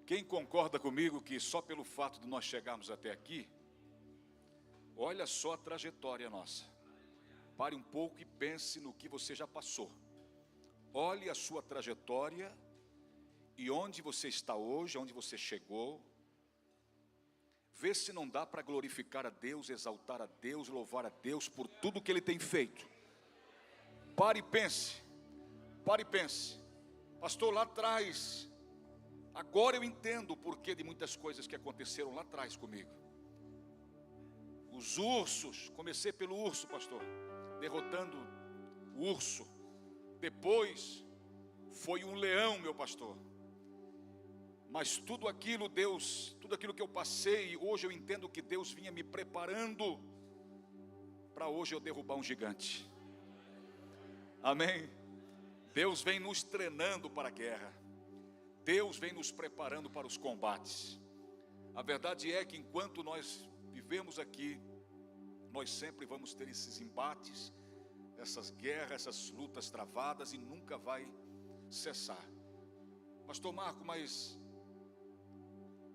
Quem concorda comigo que só pelo fato de nós chegarmos até aqui, olha só a trajetória nossa. Pare um pouco e pense no que você já passou. Olhe a sua trajetória e onde você está hoje, onde você chegou. Vê se não dá para glorificar a Deus, exaltar a Deus, louvar a Deus por tudo que Ele tem feito. Pare e pense. Pare e pense. Pastor, lá atrás, agora eu entendo o porquê de muitas coisas que aconteceram lá atrás comigo. Os ursos, comecei pelo urso, pastor, derrotando o urso. Depois foi um leão, meu pastor. Mas tudo aquilo, Deus, tudo aquilo que eu passei, hoje eu entendo que Deus vinha me preparando para hoje eu derrubar um gigante. Amém? Deus vem nos treinando para a guerra. Deus vem nos preparando para os combates. A verdade é que enquanto nós vivemos aqui, nós sempre vamos ter esses embates, essas guerras, essas lutas travadas e nunca vai cessar. Pastor Marco, mas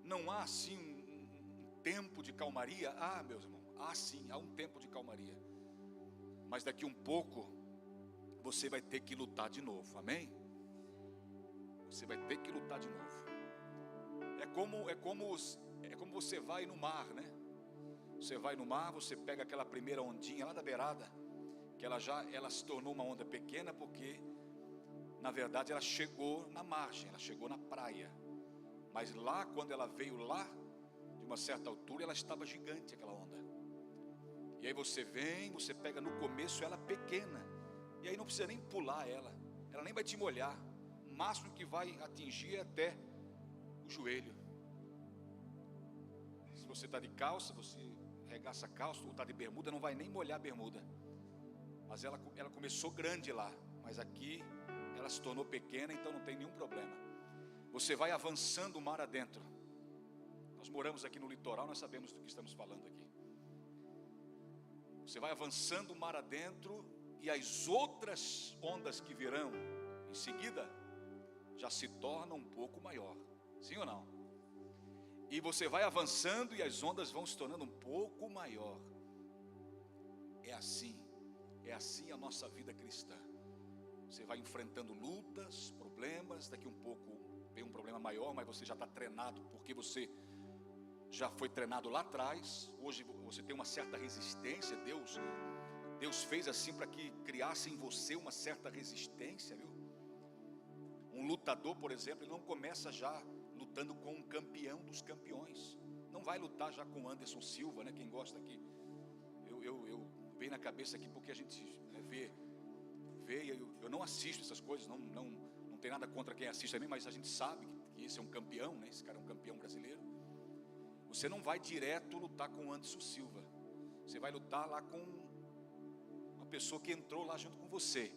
não há assim um tempo de calmaria? Ah, meus irmãos, há sim, há um tempo de calmaria. Mas daqui um pouco, você vai ter que lutar de novo, amém? Você vai ter que lutar de novo. É como você vai no mar, né? Você vai no mar, você pega aquela primeira ondinha lá da beirada, que ela se tornou uma onda pequena porque, na verdade, ela chegou na margem, ela chegou na praia. Mas lá, quando ela veio lá, de uma certa altura, ela estava gigante, aquela onda. E aí você vem, você pega no começo ela pequena, e aí não precisa nem pular ela nem vai te molhar. O máximo que vai atingir é até o joelho. Se você está de calça, você regaça a calça, ou está de bermuda, não vai nem molhar a bermuda. Mas ela começou grande lá, mas aqui ela se tornou pequena, então não tem nenhum problema. Você vai avançando o mar adentro. Nós moramos aqui no litoral, nós sabemos do que estamos falando aqui. Você vai avançando o mar adentro, e as outras ondas que virão em seguida já se tornam um pouco maior. Sim ou não? E você vai avançando e as ondas vão se tornando um pouco maior. É assim a nossa vida cristã. Você vai enfrentando lutas, problemas, daqui um pouco vem um problema maior, mas você já está treinado, porque você já foi treinado lá atrás. Hoje você tem uma certa resistência. Deus fez assim para que criasse em você uma certa resistência, viu? Um lutador, por exemplo, ele não começa já lutando com um campeão dos campeões. Não vai lutar já com Anderson Silva, né? Quem gosta aqui, eu venho na cabeça aqui porque a gente vê, eu não assisto essas coisas, não tem nada contra quem assiste também, mas a gente sabe que esse é um campeão, né? Esse cara é um campeão brasileiro. Você não vai direto lutar com o Anderson Silva. Você vai lutar lá com uma pessoa que entrou lá junto com você.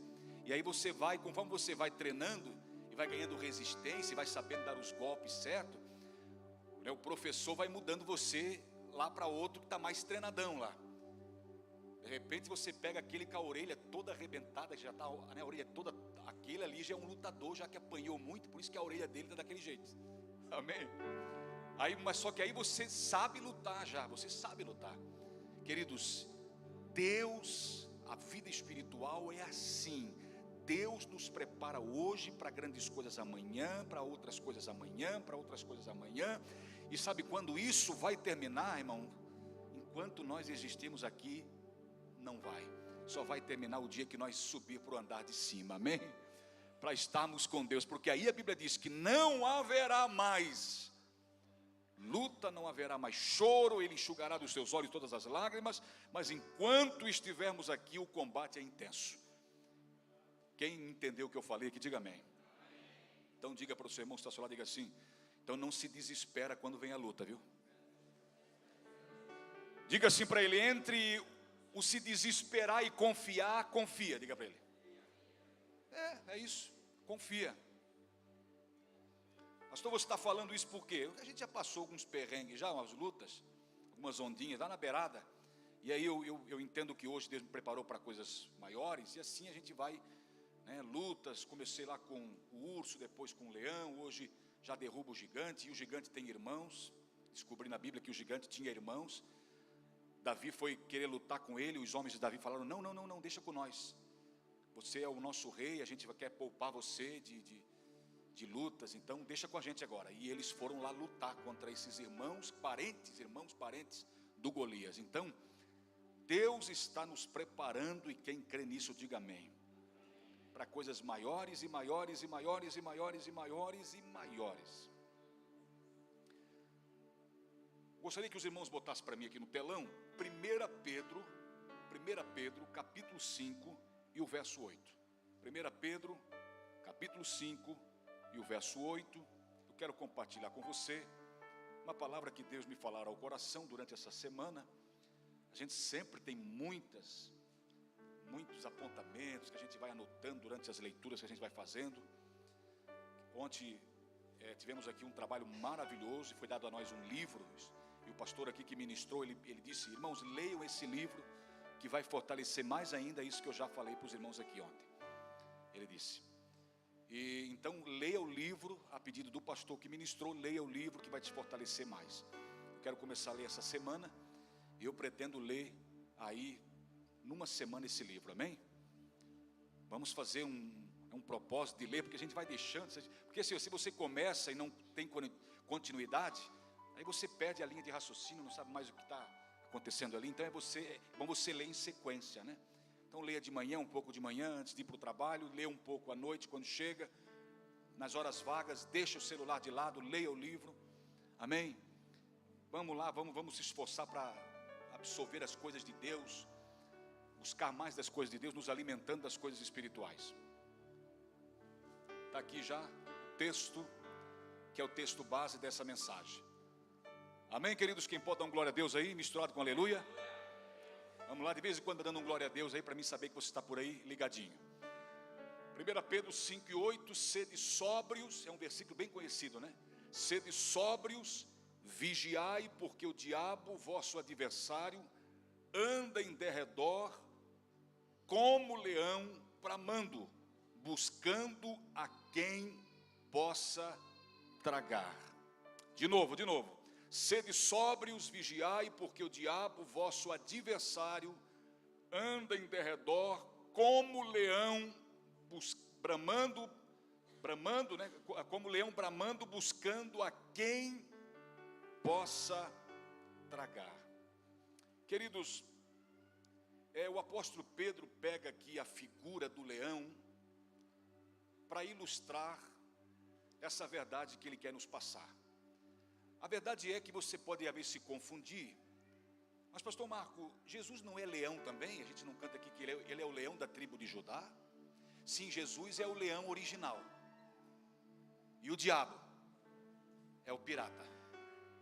E aí você vai, conforme você vai treinando e vai ganhando resistência, e vai sabendo dar os golpes certos, né? O professor vai mudando você lá para outro que está mais treinadão lá. De repente você pega aquele com a orelha toda arrebentada, que já está, né, a orelha toda, aquele ali já é um lutador, já que apanhou muito, por isso que a orelha dele está daquele jeito. Amém? Mas só que aí você sabe lutar já, você sabe lutar. Queridos, Deus, a vida espiritual é assim. Deus nos prepara hoje para grandes coisas amanhã, para outras coisas amanhã, para outras coisas amanhã. E sabe quando isso vai terminar, irmão? Enquanto nós existimos aqui, não vai. Só vai terminar o dia que nós subir para o andar de cima, amém? Para estarmos com Deus, porque aí a Bíblia diz que não haverá mais luta, não haverá mais choro, Ele enxugará dos seus olhos todas as lágrimas. Mas enquanto estivermos aqui, o combate é intenso. Quem entendeu o que eu falei aqui, diga amém. Então diga para o seu irmão que está ao seu lado, diga assim: então não se desespera quando vem a luta, viu? Diga assim para ele: entre o se desesperar e confiar, confia. Diga para ele. É isso, confia. Pastor, você está falando isso por quê? A gente já passou alguns perrengues, já umas lutas, algumas ondinhas lá na beirada. E aí eu entendo que hoje Deus me preparou para coisas maiores, e assim a gente vai né? Lutas, comecei lá com o urso, depois com o leão, hoje já derrubo o gigante, e o gigante tem irmãos. Descobri na Bíblia que o gigante tinha irmãos. Davi foi querer lutar com ele, os homens de Davi falaram, não, deixa com nós. Você é o nosso rei, a gente quer poupar você de lutas, então deixa com a gente agora. E eles foram lá lutar contra esses irmãos parentes do Golias. Então, Deus está nos preparando, e quem crê nisso, diga amém, para coisas maiores e maiores e maiores e maiores e maiores e maiores. Gostaria que os irmãos botassem para mim aqui no telão 1 Pedro capítulo 5 e o verso 8. 1 Pedro capítulo 5 e o verso 8. Eu quero compartilhar com você uma palavra que Deus me falara ao coração durante essa semana. A gente sempre tem muitos apontamentos que a gente vai anotando durante as leituras que a gente vai fazendo. Ontem tivemos aqui um trabalho maravilhoso e foi dado a nós um livro. E o pastor aqui que ministrou, ele disse, irmãos, leiam esse livro que vai fortalecer mais ainda isso que eu já falei para os irmãos aqui ontem. Ele disse. E então leia o livro, a pedido do pastor que ministrou, leia o livro que vai te fortalecer mais. Eu quero começar a ler essa semana e eu pretendo ler aí numa semana esse livro, amém? Vamos fazer um propósito de ler, porque a gente vai deixando, porque se você começa e não tem continuidade, aí você perde a linha de raciocínio, não sabe mais o que está acontecendo ali. Então bom você ler em sequência, né? Então leia de manhã, um pouco de manhã, antes de ir para o trabalho, leia um pouco à noite, quando chega, nas horas vagas, deixa o celular de lado, leia o livro, amém? Vamos lá, vamos se esforçar para absorver as coisas de Deus, buscar mais das coisas de Deus, nos alimentando das coisas espirituais. Está aqui já o texto, que é o texto base dessa mensagem. Amém, queridos? Quem pode dar um glória a Deus aí, misturado com aleluia? Vamos lá, de vez em quando dando um glória a Deus aí, para mim saber que você está por aí ligadinho. 1 Pedro 5 e 8, sede sóbrios, é um versículo bem conhecido, né? Sede sóbrios, vigiai, porque o diabo, vosso adversário, anda em derredor, como leão bramando, buscando a quem possa tragar. De novo. Sede sóbrios, vigiai, porque o diabo, vosso adversário, anda em derredor, como leão bramando, né? Como leão bramando, buscando a quem possa tragar. Queridos, o apóstolo Pedro pega aqui a figura do leão para ilustrar essa verdade que ele quer nos passar. A verdade é que você pode às vezes se confundir. Mas pastor Marco, Jesus não é leão também? A gente não canta aqui que ele é o leão da tribo de Judá? Sim, Jesus é o leão original. E o diabo é o pirata,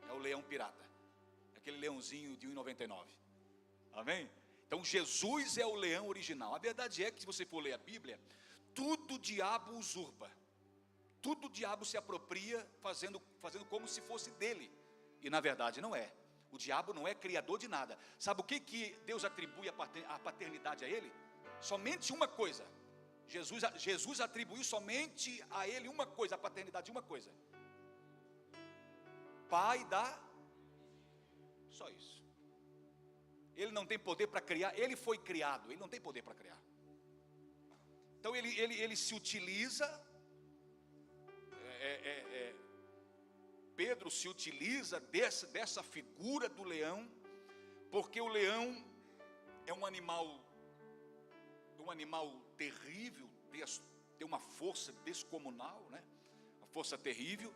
é o leão pirata, aquele leãozinho de 1,99. Amém? Então Jesus é o leão original. A verdade é que se você for ler a Bíblia, tudo o diabo usurpa, tudo o diabo se apropria, fazendo como se fosse dele. E na verdade não é. O diabo não é criador de nada. Sabe o que Deus atribui a paternidade a ele? Somente uma coisa. Jesus atribuiu somente a ele uma coisa, a paternidade de uma coisa: Pai da... Só isso. Ele não tem poder para criar. Ele foi criado, ele não tem poder para criar. Então ele se utiliza, Pedro se utiliza dessa figura do leão, porque o leão é um animal terrível, tem uma força descomunal, né? Uma força terrível.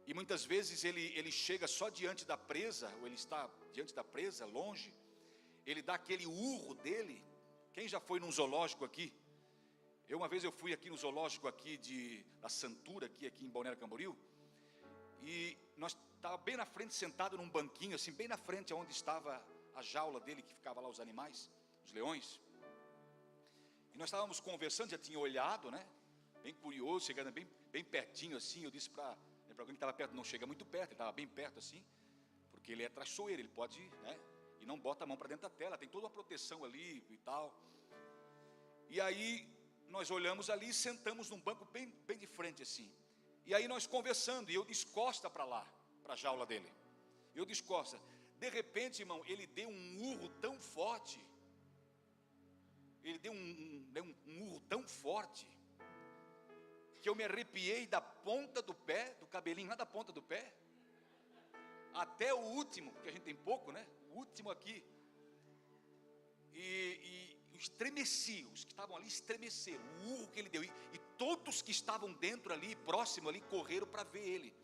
E muitas vezes ele chega só diante da presa, ou ele está diante da presa, longe, ele dá aquele urro dele. Quem já foi num zoológico aqui? Uma vez eu fui aqui no zoológico aqui da Santura, aqui em Balneário Camboriú, e nós estávamos bem na frente, sentado num banquinho, assim, bem na frente onde estava a jaula dele, que ficava lá os animais, os leões. E nós estávamos conversando, já tinha olhado, né? Bem curioso, chegando bem pertinho assim. Eu disse para alguém que estava perto, não chega muito perto, ele estava bem perto assim, porque ele é traiçoeiro, ele pode, né? E não bota a mão para dentro da tela, tem toda uma proteção ali e tal. E aí nós olhamos ali e sentamos num banco bem de frente assim. E aí nós conversando, e eu descosta para lá, para a jaula dele. Eu descosta. De repente, irmão, ele deu um urro tão forte. Ele deu um urro tão forte, que eu me arrepiei da ponta do pé, do cabelinho lá da ponta do pé, até o último, porque a gente tem pouco, né? O último aqui. E estremeci, os que estavam ali estremeceram, o urro que ele deu. E todos que estavam dentro ali, próximo ali, correram para ver ele.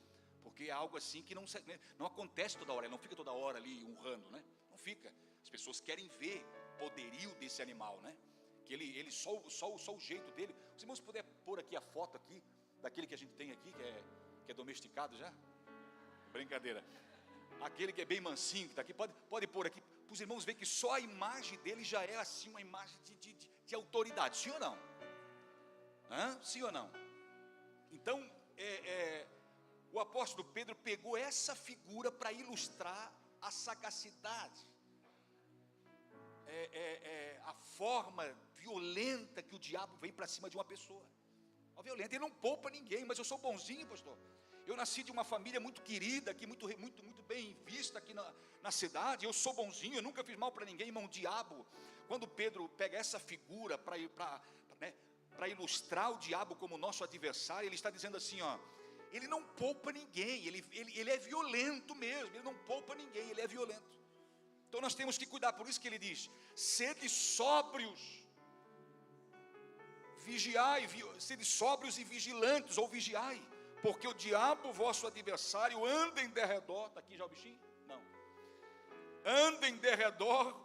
Porque é algo assim que não acontece toda hora, ele não fica toda hora ali urrando, né? Não fica. As pessoas querem ver o poderio desse animal, né? Que ele só o jeito dele. Os irmãos puder pôr aqui a foto aqui, daquele que a gente tem aqui, que é domesticado já? Brincadeira. Aquele que é bem mansinho, que está aqui, pode pôr aqui, para os irmãos verem que só a imagem dele já é assim uma imagem de autoridade, sim ou não? Sim ou não? Então, o apóstolo Pedro pegou essa figura para ilustrar a sagacidade, a forma violenta que o diabo vem para cima de uma pessoa. Violenta, ele não poupa ninguém, mas eu sou bonzinho, pastor. Eu nasci de uma família muito querida, aqui, muito bem vista aqui na cidade. Eu sou bonzinho, eu nunca fiz mal para ninguém, irmão. O diabo, quando Pedro pega essa figura para ilustrar o diabo como nosso adversário, ele está dizendo assim, ó, ele não poupa ninguém, ele é violento mesmo, ele não poupa ninguém, ele é violento. Então nós temos que cuidar, por isso que ele diz, sede sóbrios, vigiai, sede sóbrios e vigilantes, ou vigiai, porque o diabo, vosso adversário, anda em derredor, está aqui já o bichinho? Não. Anda em derredor,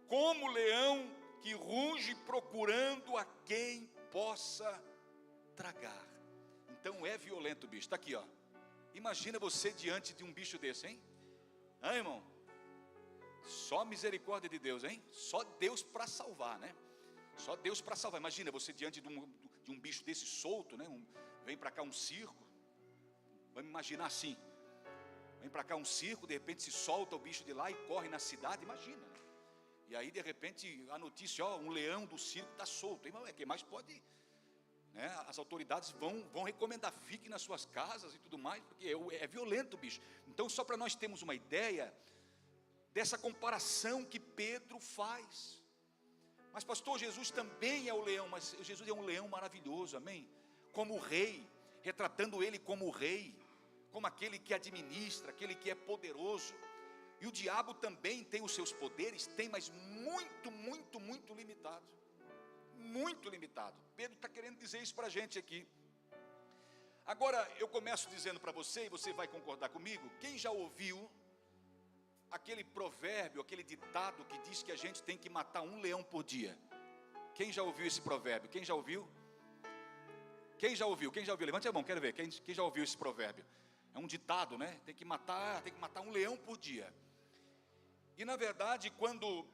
como leão que ruge procurando a quem possa tragar. Então é violento o bicho, está aqui, ó. Imagina você diante de um bicho desse, hein? Irmão? Só misericórdia de Deus, hein? Só Deus para salvar, né? Só Deus para salvar. Imagina você diante de um bicho desse solto, né? Vem para cá um circo. Vamos imaginar assim. Vem para cá um circo, de repente se solta o bicho de lá e corre na cidade, imagina, né? E aí de repente a notícia, ó, um leão do circo está solto. Irmão, quem mais pode, né? As autoridades vão recomendar, fiquem nas suas casas e tudo mais, porque é violento o bicho. Então só para nós termos uma ideia dessa comparação que Pedro faz. Mas pastor, Jesus também é o leão, mas Jesus é um leão maravilhoso, amém? Como o rei, retratando ele como o rei, como aquele que administra, aquele que é poderoso. E o diabo também tem os seus poderes, mas muito limitado. Muito limitado. Pedro está querendo dizer isso para a gente aqui. Agora eu começo dizendo para você, e você vai concordar comigo, quem já ouviu aquele provérbio, aquele ditado que diz que a gente tem que matar um leão por dia? Quem já ouviu esse provérbio? Quem já ouviu? Quem já ouviu? Levante a mão, quero ver. Quem já ouviu esse provérbio? É um ditado, né? Tem que matar um leão por dia. E na verdade, quando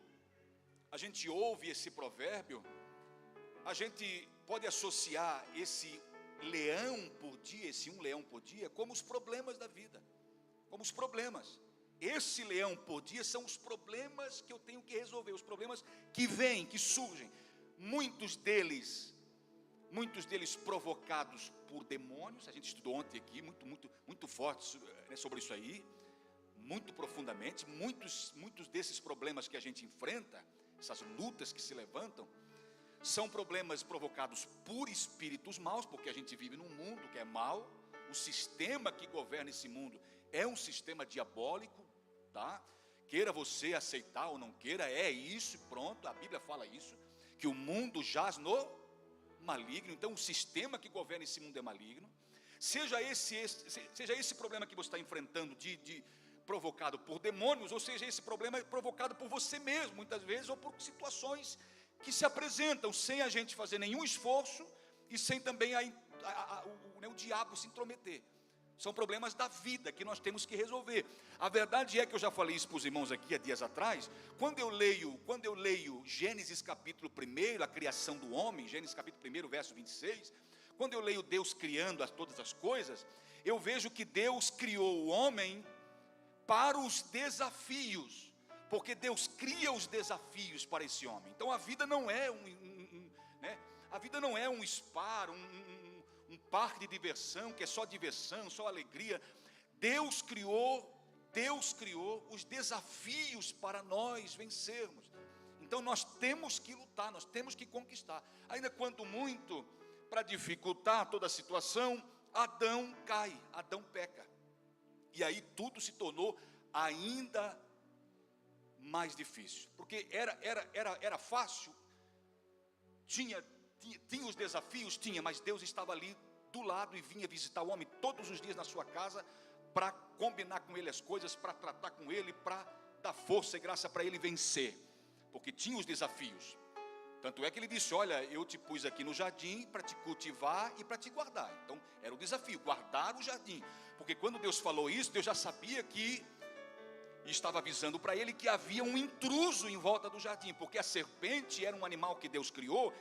a gente ouve esse provérbio, a gente pode associar esse leão por dia, esse um leão por dia, como os problemas da vida, como os problemas. Esse leão por dia são os problemas que eu tenho que resolver, os problemas que vêm, que surgem, muitos deles provocados por demônios. A gente estudou ontem aqui, muito forte, né, sobre isso aí, muito profundamente. Muitos desses problemas que a gente enfrenta, essas lutas que se levantam, são problemas provocados por espíritos maus, porque a gente vive num mundo que é mau. O sistema que governa esse mundo é um sistema diabólico, tá? Queira você aceitar ou não queira, é isso, pronto, a Bíblia fala isso, que o mundo jaz no maligno. Então o sistema que governa esse mundo é maligno. Seja esse problema que você está enfrentando provocado por demônios, ou seja esse problema provocado por você mesmo, muitas vezes, ou por situações que se apresentam sem a gente fazer nenhum esforço e sem também o diabo se intrometer. São problemas da vida que nós temos que resolver. A verdade é que eu já falei isso para os irmãos aqui há dias atrás. Quando eu leio Gênesis capítulo 1, a criação do homem, Gênesis capítulo 1, verso 26, quando eu leio Deus criando todas as coisas, eu vejo que Deus criou o homem para os desafios, porque Deus cria os desafios para esse homem. Então a vida não é A vida não é um spa, um parque de diversão, que é só diversão, só alegria. Deus criou os desafios para nós vencermos. Então nós temos que lutar, nós temos que conquistar. Ainda quanto muito, para dificultar toda a situação, Adão cai, Adão peca. E aí tudo se tornou ainda mais difícil. Porque era fácil, tinha os desafios, mas Deus estava ali do lado e vinha visitar o homem todos os dias na sua casa, para combinar com ele as coisas, para tratar com ele, para dar força e graça para ele vencer, porque tinha os desafios. Tanto é que ele disse: olha, eu te pus aqui no jardim para te cultivar e para te guardar. Então era o desafio, guardar o jardim, porque quando Deus falou isso, Deus já sabia que estava avisando para ele que havia um intruso em volta do jardim, porque a serpente era um animal que Deus criou.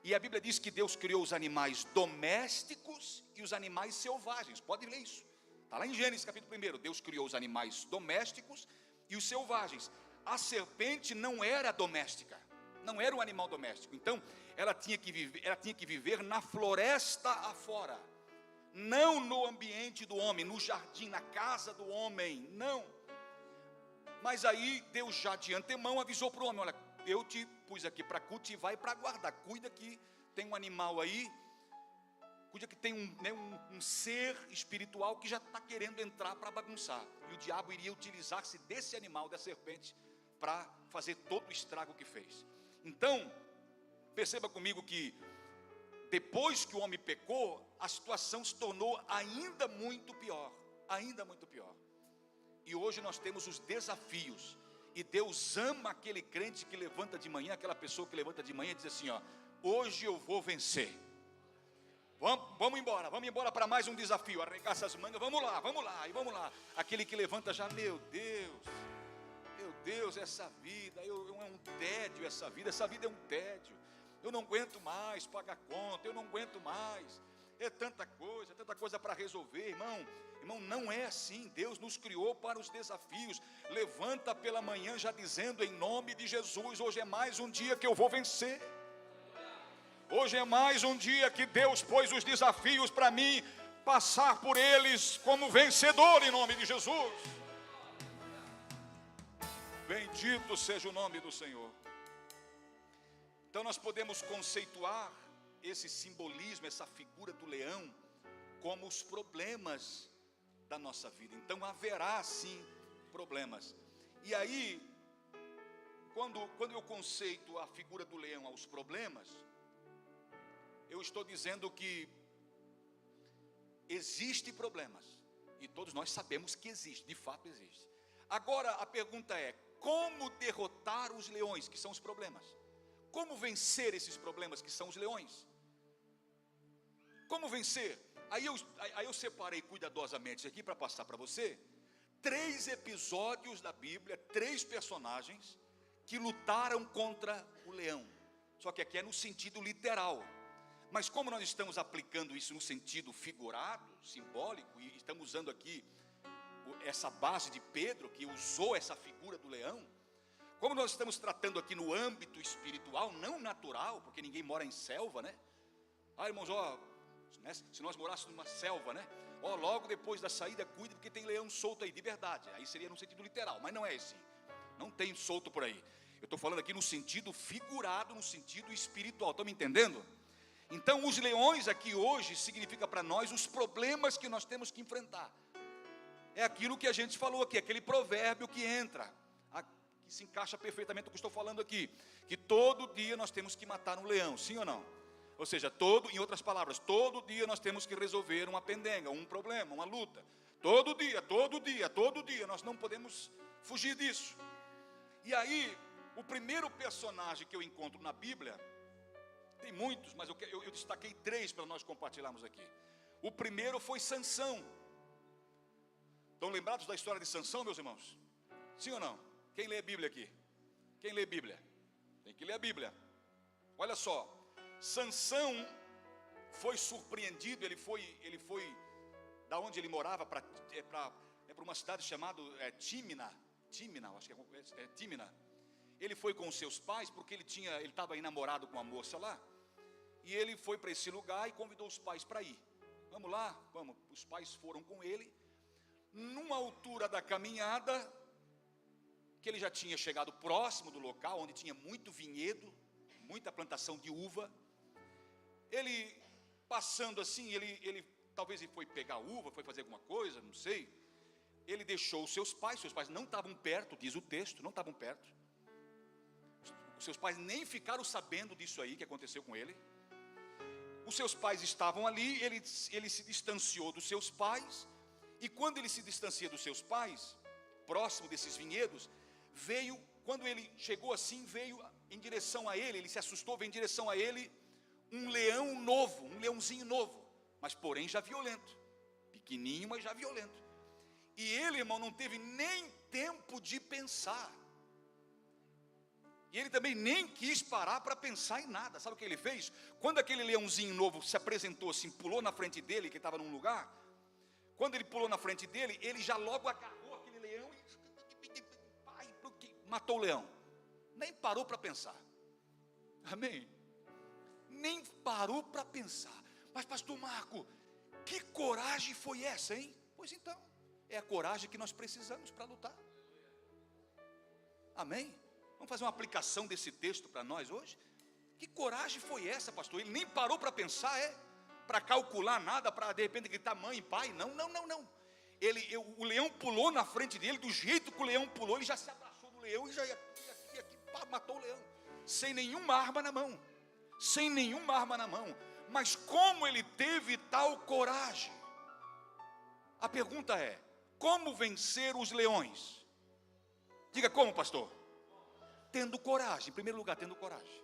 E a Bíblia diz que Deus criou os animais domésticos e os animais selvagens. Pode ler isso, está lá em Gênesis capítulo 1. Deus criou os animais domésticos e os selvagens. A serpente não era doméstica, não era um animal doméstico. Então ela tinha que viver na floresta afora, não no ambiente do homem, no jardim, na casa do homem, não. Mas aí Deus já de antemão avisou para o homem: olha, eu te pus aqui para cultivar e para guardar. Cuida que tem um animal aí, cuida que tem um ser espiritual que já está querendo entrar para bagunçar. E o diabo iria utilizar-se desse animal, da serpente, para fazer todo o estrago que fez. Então, perceba comigo que depois que o homem pecou, a situação se tornou ainda muito pior. Ainda muito pior. E hoje nós temos os desafios. E Deus ama aquele crente que levanta de manhã, aquela pessoa que levanta de manhã e diz assim: ó, hoje eu vou vencer. Vamos embora para mais um desafio. Arregaça as mangas, vamos lá. Aquele que levanta já: meu Deus, essa vida, é um tédio essa vida é um tédio. Eu não aguento mais pagar conta, eu não aguento mais. É tanta coisa para resolver, irmão, não é assim. Deus nos criou para os desafios. Levanta pela manhã já dizendo: em nome de Jesus, hoje é mais um dia que eu vou vencer. Hoje é mais um dia que Deus pôs os desafios para mim passar por eles como vencedor, em nome de Jesus. Bendito seja o nome do Senhor. Então nós podemos conceituar esse simbolismo, essa figura do leão, como os problemas da nossa vida. Então haverá sim problemas. E aí, quando eu conceito a figura do leão aos problemas, eu estou dizendo que existe problemas, e todos nós sabemos que existe, de fato existe. Agora a pergunta é: como derrotar os leões, que são os problemas? Como vencer esses problemas que são os leões? Como vencer? Aí eu separei cuidadosamente aqui para passar para você 3 episódios da Bíblia, 3 personagens que lutaram contra o leão. Só que aqui é no sentido literal. Mas como nós estamos aplicando isso no sentido figurado, simbólico, e estamos usando aqui essa base de Pedro, que usou essa figura do leão, como nós estamos tratando aqui no âmbito espiritual, não natural, porque ninguém mora em selva, né? Irmãos, se nós morássemos numa selva, né? Logo depois da saída, cuide, porque tem leão solto aí, de verdade. Aí seria no sentido literal, mas não é esse. Não tem solto por aí. Eu estou falando aqui no sentido figurado, no sentido espiritual. Estão me entendendo? Então os leões aqui hoje significa para nós os problemas que nós temos que enfrentar. É aquilo que a gente falou aqui, aquele provérbio que entra, que se encaixa perfeitamente com o que estou falando aqui, que todo dia nós temos que matar um leão, sim ou não? Ou seja, em outras palavras, todo dia nós temos que resolver uma pendenga, um problema, uma luta. Todo dia, nós não podemos fugir disso. E aí, o primeiro personagem que eu encontro na Bíblia, tem muitos, mas eu destaquei 3 para nós compartilharmos aqui. O primeiro foi Sansão. Estão lembrados da história de Sansão, meus irmãos? Sim ou não? Quem lê a Bíblia aqui? Quem lê a Bíblia? Tem que ler a Bíblia. Olha só, Sansão foi surpreendido, ele foi da onde ele morava para uma cidade chamada Tímina, acho que é Tímina. Ele foi com os seus pais porque ele estava aí namorado com uma moça lá. E ele foi para esse lugar e convidou os pais para ir. Vamos lá, vamos. Os pais foram com ele. Numa altura da caminhada, que ele já tinha chegado próximo do local, onde tinha muito vinhedo, muita plantação de uva. Ele passando assim, talvez ele foi pegar uva, foi fazer alguma coisa, não sei. Ele deixou os seus pais não estavam perto, diz o texto, não estavam perto. Os seus pais nem ficaram sabendo disso aí que aconteceu com ele. Os seus pais estavam ali, ele se distanciou dos seus pais. E quando ele se distancia dos seus pais, próximo desses vinhedos, quando ele chegou assim, veio em direção a ele se assustou, veio em direção a ele um leão novo, um leãozinho novo, mas porém já violento, pequenininho, mas já violento. E ele, irmão, não teve nem tempo de pensar. E ele também nem quis parar para pensar em nada. Sabe o que ele fez? Quando aquele leãozinho novo se apresentou assim, pulou na frente dele, que estava num lugar, quando ele pulou na frente dele, ele já logo agarrou aquele leão e matou o leão. Nem parou para pensar. Amém? Nem parou para pensar. Mas pastor Marco, que coragem foi essa, hein? Pois então, é a coragem que nós precisamos para lutar. Amém? Vamos fazer uma aplicação desse texto para nós hoje? Que coragem foi essa, pastor? Ele nem parou para pensar, para calcular nada, para de repente gritar mãe, pai. Não. O leão pulou na frente dele, do jeito que o leão pulou, ele já se abraçou do leão e já matou o leão. Sem nenhuma arma na mão. Mas como ele teve tal coragem? A pergunta é, como vencer os leões? Diga como, pastor? Tendo coragem, em primeiro lugar, tendo coragem.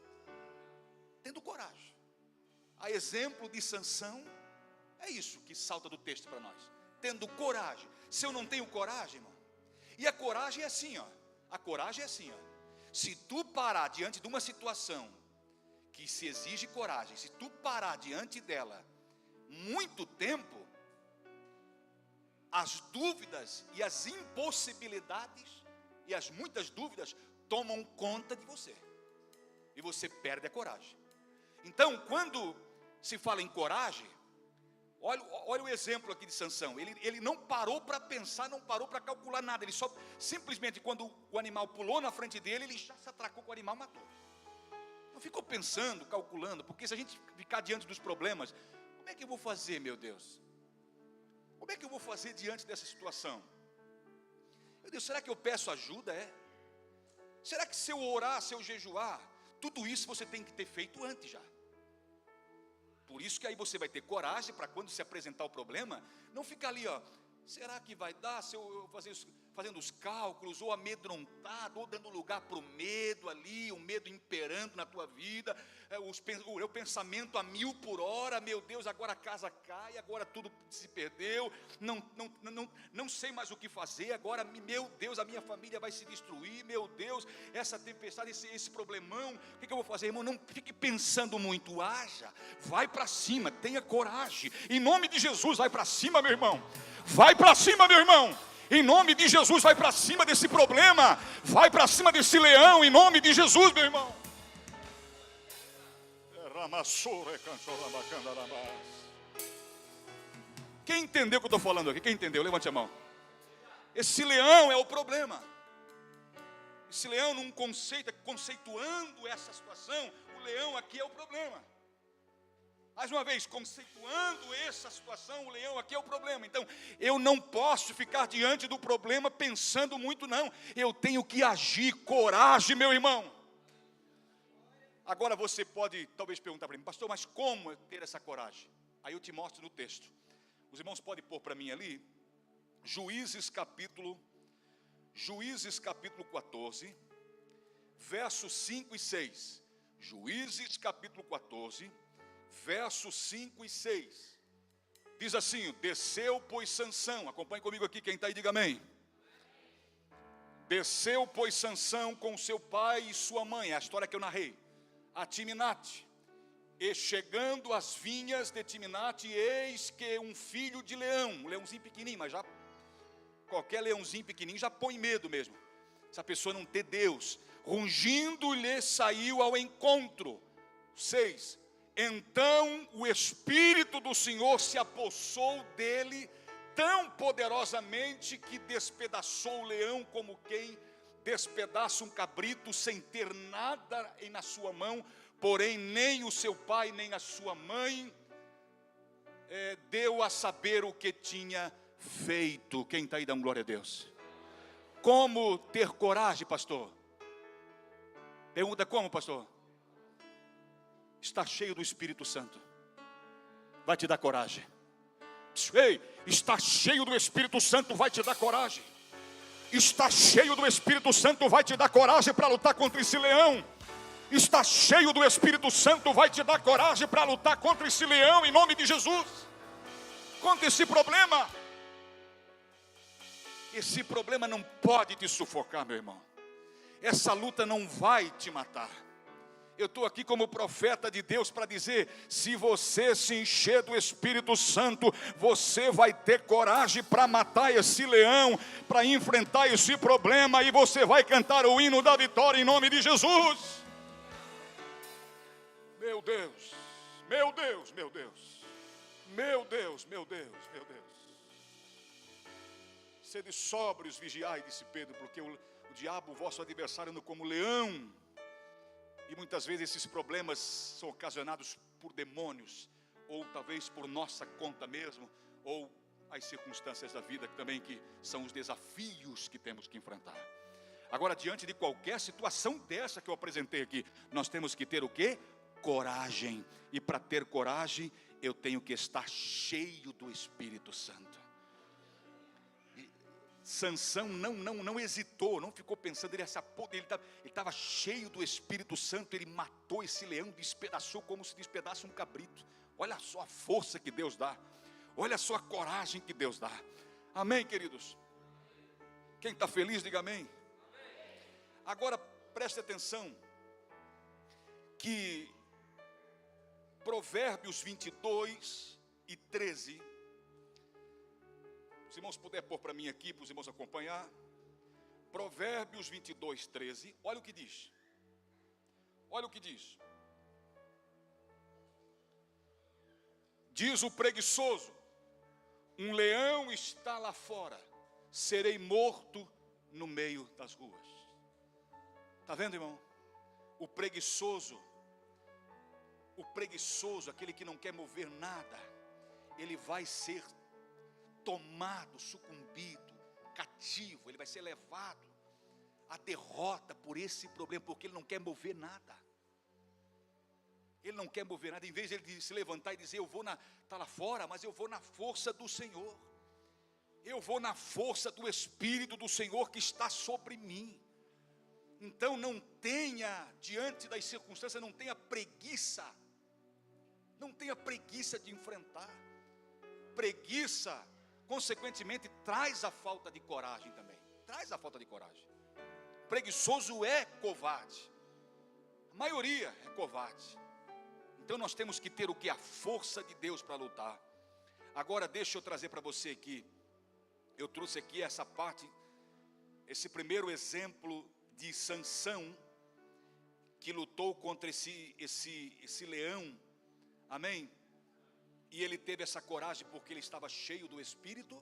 A exemplo de Sansão, é isso que salta do texto para nós. Tendo coragem. Se eu não tenho coragem, irmão, e a coragem é assim, se tu parar diante de uma situação que se exige coragem, se tu parar diante dela muito tempo, as dúvidas e as impossibilidades e as muitas dúvidas tomam conta de você, e você perde a coragem. Então, quando se fala em coragem, olha o exemplo aqui de Sansão. Ele não parou para pensar, não parou para calcular nada. Ele só, simplesmente, quando o animal pulou na frente dele, ele já se atracou com o animal e matou. Não ficou pensando, calculando, porque se a gente ficar diante dos problemas, como é que eu vou fazer, meu Deus? Como é que eu vou fazer diante dessa situação? Meu Deus, será que eu peço ajuda? Será que se eu orar, se eu jejuar, tudo isso você tem que ter feito antes já? Por isso que aí você vai ter coragem para quando se apresentar o problema, não ficar ali, será que vai dar se eu fazendo os cálculos, ou amedrontado, ou dando lugar para o medo ali, o medo imperando na tua vida, o pensamento a 1000 por hora, meu Deus, agora a casa cai, agora tudo se perdeu, não sei mais o que fazer, agora, meu Deus, a minha família vai se destruir, meu Deus, essa tempestade, esse problemão, o que eu vou fazer, irmão? Não fique pensando muito, haja, vai para cima, tenha coragem, em nome de Jesus, vai para cima, meu irmão, vai para cima, meu irmão. Em nome de Jesus, vai para cima desse problema, vai para cima desse leão, em nome de Jesus, meu irmão. Quem entendeu o que eu estou falando aqui? Quem entendeu? Levante a mão. Esse leão é o problema. Esse leão, conceituando essa situação, o leão aqui é o problema. Mais uma vez, conceituando essa situação, o leão aqui é o problema. Então, eu não posso ficar diante do problema pensando muito, não. Eu tenho que agir, coragem, meu irmão. Agora você pode talvez perguntar para mim, pastor, mas como ter essa coragem? Aí eu te mostro no texto. Os irmãos podem pôr para mim ali, Juízes capítulo 14, versos 5 e 6. Juízes capítulo 14, versos 5 e 6, diz assim, desceu pois Sansão, acompanhe comigo aqui, quem está aí diga amém. Desceu pois Sansão com seu pai e sua mãe, é a história que eu narrei, a Timnate, e chegando às vinhas de Timnate, eis que um filho de leão, um leãozinho pequenininho, mas já, qualquer leãozinho pequenininho já põe medo mesmo, se a pessoa não ter Deus, rugindo lhe saiu ao encontro, 6, Então o Espírito do Senhor se apossou dele tão poderosamente que despedaçou o leão como quem despedaça um cabrito sem ter nada na sua mão. Porém nem o seu pai nem a sua mãe deu a saber o que tinha feito. Quem está aí dando glória a Deus? Como ter coragem, pastor? Pergunta: como, pastor? Está cheio do Espírito Santo, vai te dar coragem. Ei, está cheio do Espírito Santo, vai te dar coragem. Está cheio do Espírito Santo, vai te dar coragem para lutar contra esse leão. Está cheio do Espírito Santo, vai te dar coragem para lutar contra esse leão, em nome de Jesus. Contra esse problema. Esse problema não pode te sufocar, meu irmão. Essa luta não vai te matar. Eu estou aqui como profeta de Deus para dizer: se você se encher do Espírito Santo, você vai ter coragem para matar esse leão, para enfrentar esse problema, e você vai cantar o hino da vitória em nome de Jesus. Meu Deus, meu Deus, meu Deus, meu Deus, meu Deus, meu Deus. Sede sóbrios, vigiai, disse Pedro, porque o diabo, o vosso adversário, anda como leão. E muitas vezes esses problemas são ocasionados por demônios, ou talvez por nossa conta mesmo, ou as circunstâncias da vida também, que são os desafios que temos que enfrentar. Agora, diante de qualquer situação dessa que eu apresentei aqui, nós temos que ter o quê? Coragem. E para ter coragem, eu tenho que estar cheio do Espírito Santo. Sansão não hesitou, não ficou pensando, ele estava cheio do Espírito Santo, ele matou esse leão, despedaçou como se despedaça um cabrito. Olha só a força que Deus dá, olha só a coragem que Deus dá. Amém, queridos? Quem está feliz, diga amém. Agora preste atenção, que Provérbios 22:13, os irmãos puderem pôr para mim aqui, para os irmãos acompanhar. Provérbios 22:13, olha o que diz. Olha o que diz. Diz o preguiçoso: um leão está lá fora, serei morto no meio das ruas. Está vendo, irmão? O preguiçoso, aquele que não quer mover nada, ele vai ser tomado, sucumbido, cativo, ele vai ser levado à derrota por esse problema, porque ele não quer mover nada. Ele não quer mover nada. Em vez de ele se levantar e dizer: eu vou está lá fora, mas eu vou na força do Senhor, eu vou na força do Espírito do Senhor que está sobre mim. Então não tenha, diante das circunstâncias, não tenha preguiça. Não tenha preguiça de enfrentar. Preguiça, consequentemente, traz a falta de coragem também. Traz a falta de coragem. Preguiçoso é covarde. A maioria é covarde. Então nós temos que ter o que? A força de Deus para lutar. Agora deixa eu trazer para você aqui. Eu trouxe aqui essa parte, esse primeiro exemplo de Sansão, que lutou contra esse leão. Amém? E ele teve essa coragem porque ele estava cheio do Espírito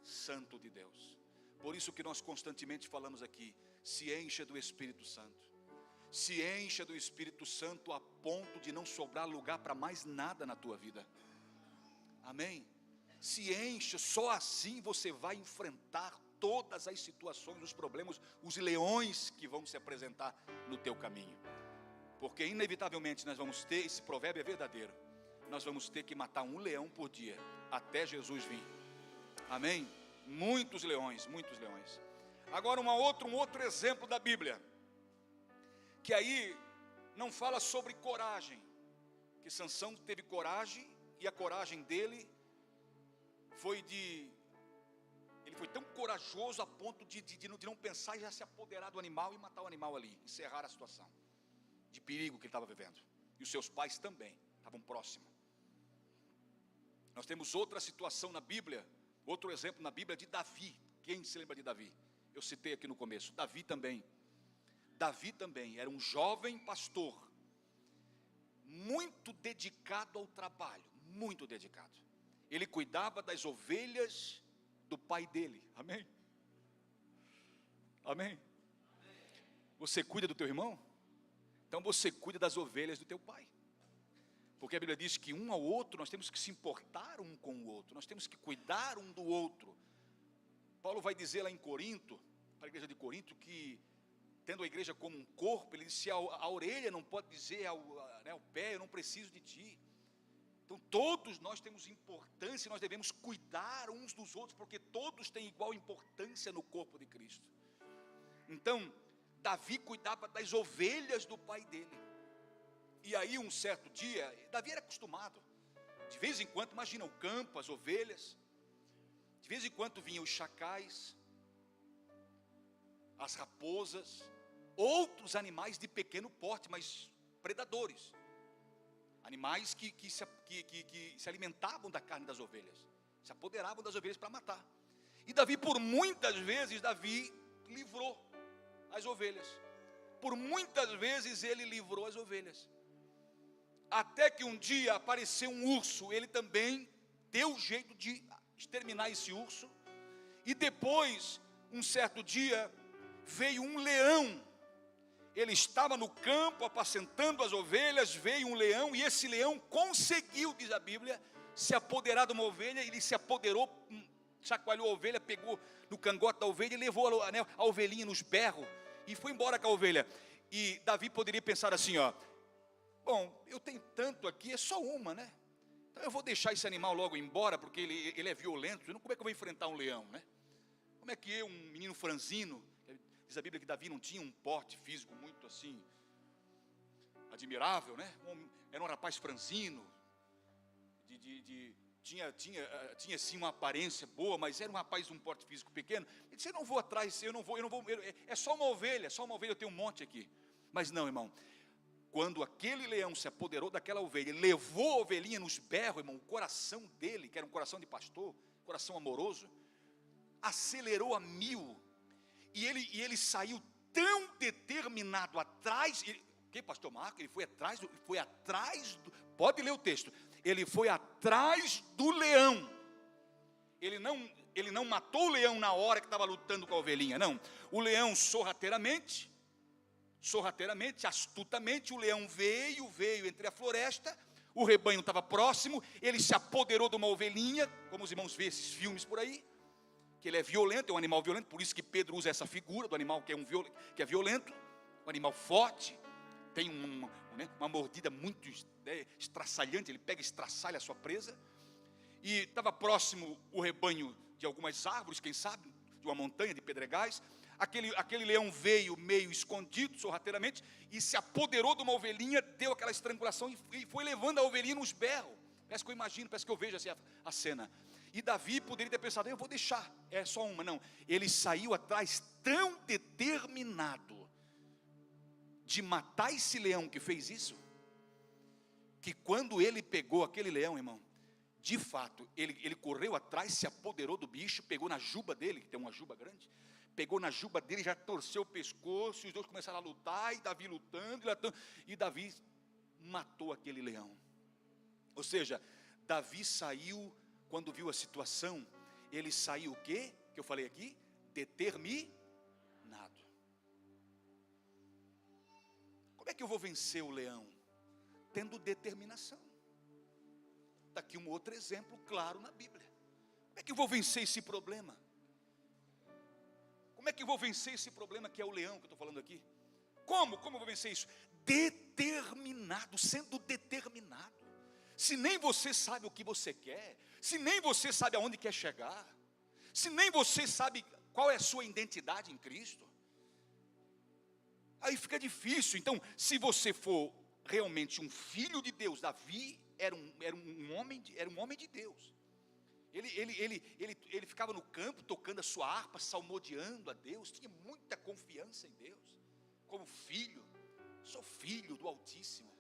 Santo de Deus. Por isso que nós constantemente falamos aqui: se encha do Espírito Santo. Se encha do Espírito Santo a ponto de não sobrar lugar para mais nada na tua vida. Amém? Se encha, só assim você vai enfrentar todas as situações, os problemas, os leões que vão se apresentar no teu caminho. Porque inevitavelmente nós vamos ter, esse provérbio é verdadeiro, nós vamos ter que matar um leão por dia, até Jesus vir. Amém? Muitos leões, muitos leões. Agora um outro exemplo da Bíblia, que aí não fala sobre coragem, que Sansão teve coragem, e a coragem dele ele foi tão corajoso a ponto de não pensar e já se apoderar do animal e matar o animal ali, encerrar a situação de perigo que ele estava vivendo. E os seus pais também estavam próximos. Nós temos outra situação na Bíblia, outro exemplo na Bíblia de Davi. Quem se lembra de Davi? Eu citei aqui no começo. Davi também era um jovem pastor, muito dedicado ao trabalho, muito dedicado. Ele cuidava das ovelhas do pai dele, amém? Amém? Você cuida do teu irmão? Então você cuida das ovelhas do teu pai. Porque a Bíblia diz que um ao outro nós temos que se importar um com o outro, nós temos que cuidar um do outro. Paulo vai dizer lá em Corinto, para a igreja de Corinto, que tendo a igreja como um corpo, ele disse: a orelha não pode dizer ao pé, eu não preciso de ti. Então todos nós temos importância, nós devemos cuidar uns dos outros, porque todos têm igual importância no corpo de Cristo. Então Davi cuidava das ovelhas do pai dele. E aí um certo dia, Davi era acostumado, de vez em quando, imagina o campo, as ovelhas, de vez em quando vinham os chacais, as raposas, outros animais de pequeno porte, mas predadores, animais que se alimentavam da carne das ovelhas, se apoderavam das ovelhas para matar. E Davi, por muitas vezes, Davi livrou as ovelhas, por muitas vezes ele livrou as ovelhas, até que um dia apareceu um urso, ele também deu jeito de exterminar esse urso, e depois, um certo dia, veio um leão, ele estava no campo apacentando as ovelhas, veio um leão, e esse leão conseguiu, diz a Bíblia, se apoderar de uma ovelha. Ele se apoderou, chacoalhou a ovelha, pegou no cangote da ovelha e levou a ovelhinha nos berros, e foi embora com a ovelha. E Davi poderia pensar assim, bom, eu tenho tanto aqui, é só uma, né? Então eu vou deixar esse animal logo embora, porque ele é violento. Como é que eu vou enfrentar um leão, né? Como é que eu, um menino franzino, diz a Bíblia que Davi não tinha um porte físico muito assim, admirável, né? Era um rapaz franzino, tinha sim uma aparência boa, mas era um rapaz de um porte físico pequeno. Ele disse: eu não vou atrás, eu não vou, é só uma ovelha, eu tenho um monte aqui. Mas não, irmão, quando aquele leão se apoderou daquela ovelha, levou a ovelhinha nos berros, irmão, o coração dele, que era um coração de pastor, coração amoroso, acelerou a 1000, e ele saiu tão determinado atrás. O que, pastor Marco? Ele foi atrás do, pode ler o texto, ele foi atrás do leão. Ele não matou o leão na hora que estava lutando com a ovelhinha, não. O leão sorrateiramente, astutamente, o leão veio entre a floresta, o rebanho estava próximo, ele se apoderou de uma ovelhinha, como os irmãos veem esses filmes por aí, que ele é violento, é um animal violento, por isso que Pedro usa essa figura do animal que é violento, um animal forte, tem uma mordida muito estraçalhante, ele pega e estraçalha a sua presa, e estava próximo o rebanho de algumas árvores, quem sabe, de uma montanha de pedregais. Aquele leão veio meio escondido, sorrateiramente, e se apoderou de uma ovelhinha, deu aquela estrangulação e foi levando a ovelhinha nos berros. Parece que eu imagino, parece que eu vejo assim a cena. E Davi poderia ter pensado: eu vou deixar, é só uma. Não, ele saiu atrás tão determinado de matar esse leão que fez isso, que quando ele pegou aquele leão, irmão, de fato, ele correu atrás, se apoderou do bicho, pegou na juba dele, que tem uma juba grande, pegou na juba dele, já torceu o pescoço, e os dois começaram a lutar, e Davi lutando, e Davi matou aquele leão. Ou seja, Davi saiu, quando viu a situação, ele saiu o quê? Que eu falei aqui? Determinado. Como é que eu vou vencer o leão? Tendo determinação. Está aqui um outro exemplo claro na Bíblia. Como é que eu vou vencer esse problema? Como é que eu vou vencer esse problema que é o leão que eu estou falando aqui? Como eu vou vencer isso? Determinado, sendo determinado. Se nem você sabe o que você quer, se nem você sabe aonde quer chegar, se nem você sabe qual é a sua identidade em Cristo, aí fica difícil. Então, se você for realmente um filho de Deus, Davi era um homem de Deus. Ele ficava no campo tocando a sua harpa, salmodiando a Deus, tinha muita confiança em Deus, como filho. Sou filho do Altíssimo.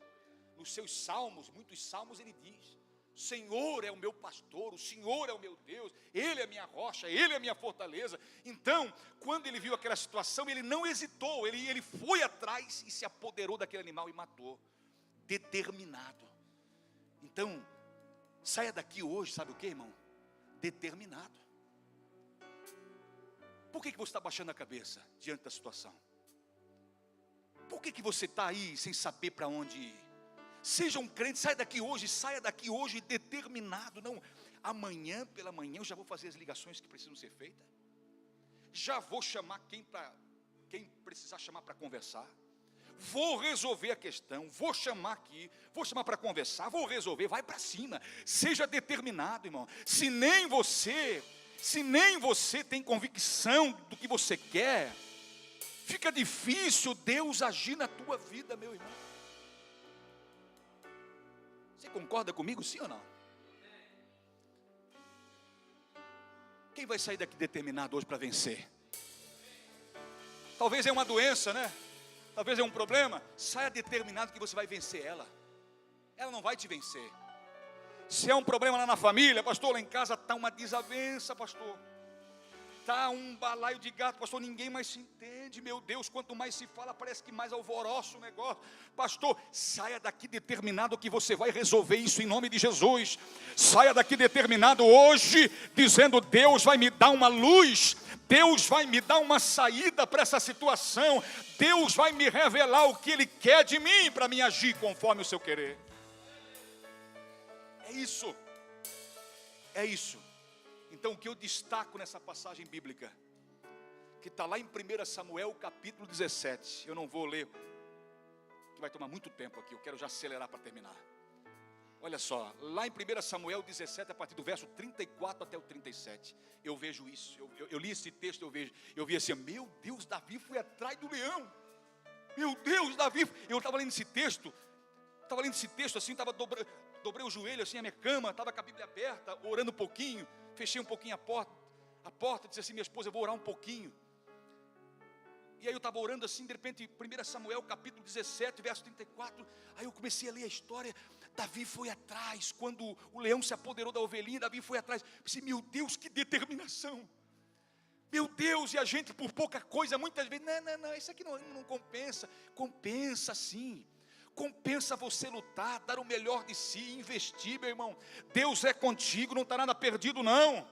Nos seus salmos, muitos salmos, ele diz: o Senhor é o meu pastor, o Senhor é o meu Deus, Ele é a minha rocha, Ele é a minha fortaleza. Então, quando ele viu aquela situação, ele não hesitou, ele foi atrás e se apoderou daquele animal e matou. determinado. Então, saia daqui hoje, sabe o que, irmão? Determinado. Por que você está baixando a cabeça diante da situação? Por que você está aí sem saber para onde ir? Seja um crente, saia daqui hoje determinado. Não, amanhã pela manhã eu já vou fazer as ligações que precisam ser feitas. Já vou chamar quem precisar chamar para conversar. Vou resolver a questão, vou chamar aqui, vou chamar para conversar, vou resolver, vai para cima. Seja determinado, irmão. Se nem você tem convicção do que você quer, fica difícil Deus agir na tua vida, meu irmão. Você concorda comigo, sim ou não? Quem vai sair daqui determinado hoje para vencer? Talvez é uma doença, né? Talvez é um problema. Saia determinado que você vai vencer ela. Ela não vai te vencer. Se é um problema lá na família, pastor, lá em casa está uma desavença, pastor. Está um balaio de gato, pastor, ninguém mais se entende, meu Deus, quanto mais se fala, parece que mais alvoroça o negócio. Pastor, saia daqui determinado que você vai resolver isso em nome de Jesus. Saia daqui determinado hoje, dizendo, Deus vai me dar uma luz, Deus vai me dar uma saída para essa situação, Deus vai me revelar o que Ele quer de mim, para mim agir conforme o seu querer. É isso. É isso. Então o que eu destaco nessa passagem bíblica, que está lá em 1 Samuel capítulo 17, eu não vou ler, que vai tomar muito tempo aqui, eu quero já acelerar para terminar. Olha só, lá em 1 Samuel 17, a partir do verso 34 até o 37, eu vejo isso, eu li esse texto, eu vi assim, meu Deus, Davi foi atrás do leão, meu Deus, Davi, eu estava lendo esse texto assim, dobrei o joelho assim, a minha cama, estava com a Bíblia aberta, orando um pouquinho, fechei um pouquinho a porta, disse assim, minha esposa, eu vou orar um pouquinho. E aí eu estava orando assim, de repente, 1 Samuel capítulo 17, verso 34, aí eu comecei a ler a história. Davi foi atrás, quando o leão se apoderou da ovelhinha, Davi foi atrás. Pensei, meu Deus, que determinação. Meu Deus, e a gente por pouca coisa, muitas vezes, não, isso aqui não compensa. Compensa sim. Compensa você lutar, dar o melhor de si, investir, meu irmão. Deus é contigo, não está nada perdido não.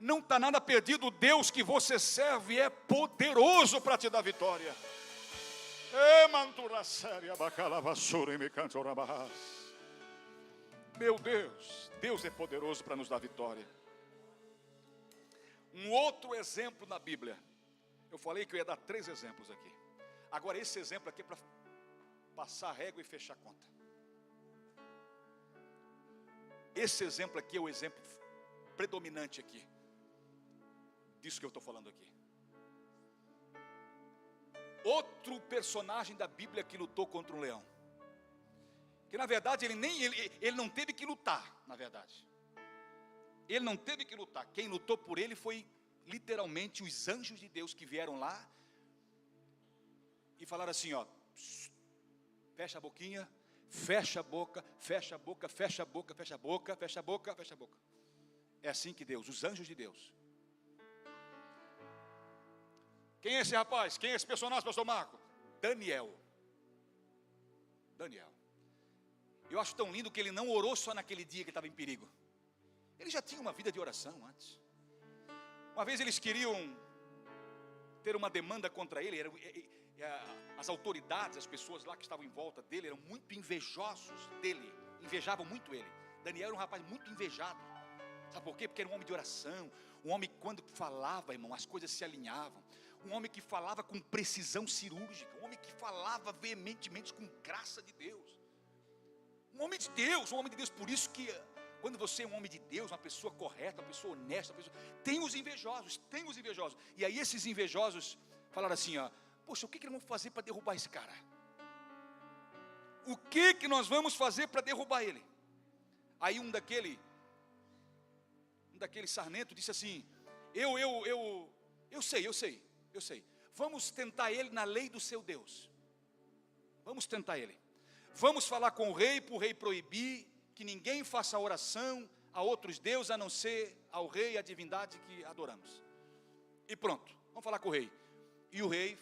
Não está nada perdido, o Deus que você serve é poderoso para te dar vitória. Meu Deus, Deus é poderoso para nos dar vitória. Um outro exemplo na Bíblia. Eu falei que eu ia dar 3 exemplos aqui. Agora esse exemplo aqui é para passar a régua e fechar a conta. Esse exemplo aqui é o exemplo predominante aqui, disso que eu estou falando aqui. Outro personagem da Bíblia que lutou contra um leão, que na verdade ele não teve que lutar, na verdade. Ele não teve que lutar, quem lutou por ele foi literalmente os anjos de Deus que vieram lá e falaram assim, ó, fecha a boquinha, fecha a boca, fecha a boca, fecha a boca, fecha a boca, fecha a boca, fecha a boca. É assim que Deus, os anjos de Deus. Quem é esse rapaz? Quem é esse personagem, pastor Marco? Daniel. Eu acho tão lindo que ele não orou só naquele dia que estava em perigo. Ele já tinha uma vida de oração antes. Uma vez eles queriam ter uma demanda contra ele, as autoridades, as pessoas lá que estavam em volta dele eram muito invejosos dele, invejavam muito ele. Daniel era um rapaz muito invejado. Sabe por quê? Porque era um homem de oração, um homem que quando falava, irmão, as coisas se alinhavam. Um homem que falava com precisão cirúrgica, um homem que falava veementemente com graça de Deus. Um homem de Deus, por isso que quando você é um homem de Deus, uma pessoa correta, uma pessoa honesta, tem os invejosos. E aí esses invejosos falaram assim, ó, poxa, o que nós vamos fazer para derrubar esse cara? O que nós vamos fazer para derrubar ele? Aí um daquele sarnento disse assim, eu sei. Vamos tentar ele na lei do seu Deus. Vamos tentar ele. Vamos falar com o rei, para o rei proibir que ninguém faça oração a outros deuses, a não ser ao rei e à divindade que adoramos. E pronto, vamos falar com o rei. E o rei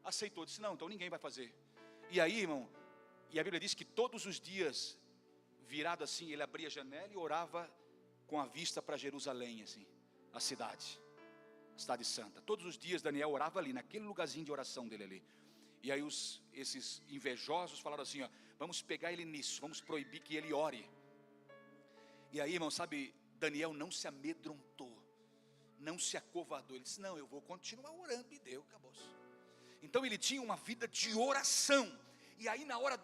aceitou, disse, não, então ninguém vai fazer. E aí, irmão, E a Bíblia diz que todos os dias, virado assim, ele abria a janela e orava com a vista para Jerusalém, assim, a cidade santa. Todos os dias Daniel orava ali, naquele lugarzinho de oração dele ali. E aí esses invejosos falaram assim, ó, vamos pegar ele nisso, vamos proibir que ele ore. E aí, irmão, sabe, Daniel não se amedrontou, não se acovardou. Ele disse, não, eu vou continuar orando, e deu, acabou. Então ele tinha uma vida de oração. E aí na hora